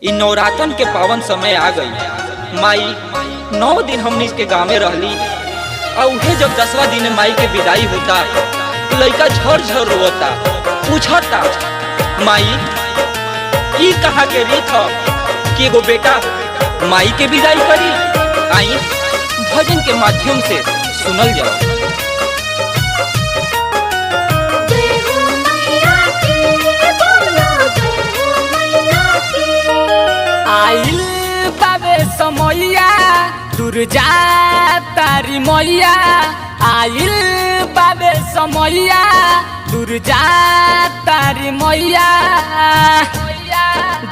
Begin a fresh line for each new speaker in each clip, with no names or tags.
इन नवरातन के पावन समय आ गई। माई 9 दिन हमनी के गाँव में रहली और उहे जब 10वां दिन माई के विदाई होता, लड़का झर झर रोता, पूछता माई ई कहाँ के रीत ह कि एगो बेटा माई के विदाई करी। आई भजन के माध्यम से सुनल जाओ।
आइल बाबे समैया दुर्जा तारी मैया, आइल बाबे समैया दुर्जा तारी मैया।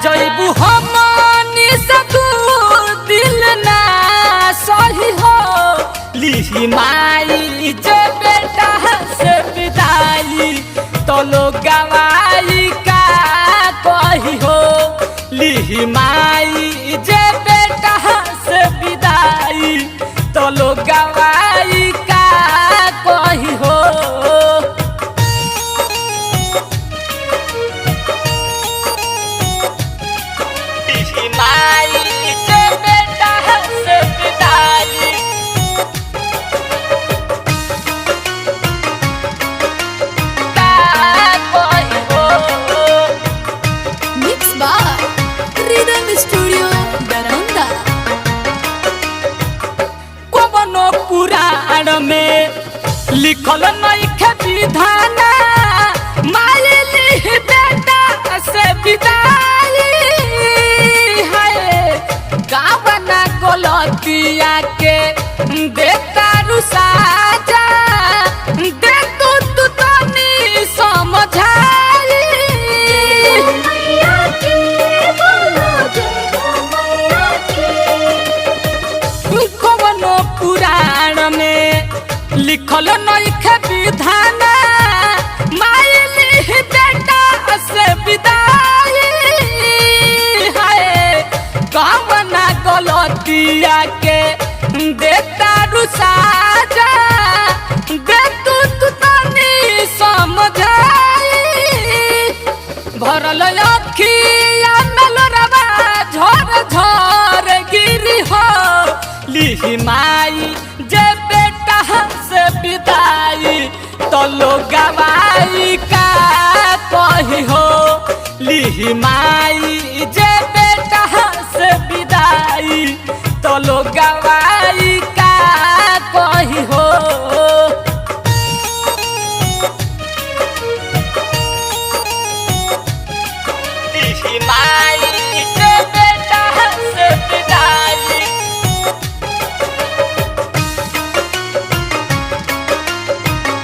जैबू हमनी सदूर दिल ना सही हो, लिही माई जे बेटा से विदाई तो लोग गवाई का कही हो। लिही माई जे बेटा से विदाई तो लोग गवाई का कही हो। लिही माई जे बेटा से विदाई का कही हो।
Mixed by Rhythm Studio, Daranda.
कवनो पुराण में लिखल नइखे विधान, माई लिह बेटा से विदाई है। गावना गलतिया के देता रुसाजा, दे तू तनी समझाई। कवनो पुराण में लिखल नइखे विधान, माई लिह बेटा से विदाई है। कवना गलतिया के देता रुसाजा, दे तू तनी समझाई। भरल अखिया नलरवा झर झर गिरी हो, लिही माई जे बेटा से विदाई तो लोग गवाई का कही हो। लिही माई जे बेटा से विदाई तो लोग गवाई का कही हो। लिही माई जे बेटा से विदाई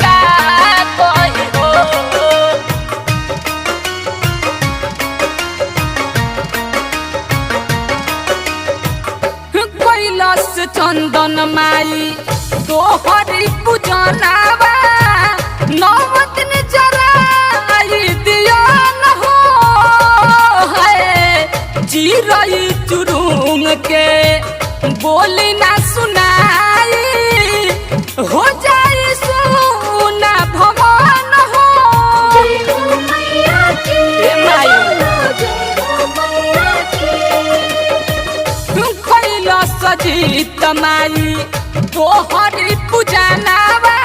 का कही हो। कैलाश चंदन माई तोहरी पूजनावा, 9 दिन जराई दिया न हो है। चिरई चुरुंग के बोली ना सुनाई, हो जाई सुना भवन हो। ए माई कैलाश जीत माई तोहरी पूजनावा,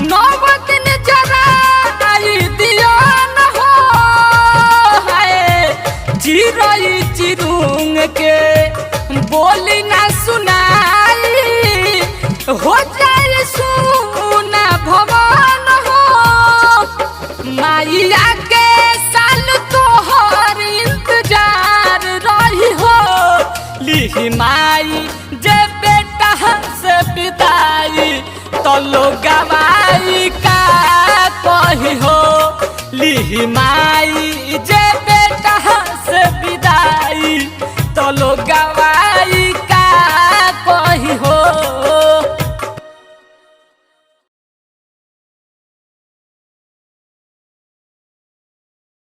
9 दिन जराई दिया न हो है। चिरई चिरुंग के बोली ना सुनाई, हो जाए सुना भवन हो। माइया के साल तोहर इंतजार रही हो, लिही माई जे बेटा से विदाई तो लोग गवाई का कही हो। लिही माई जे बेटा से विदाई तो लोग गवाई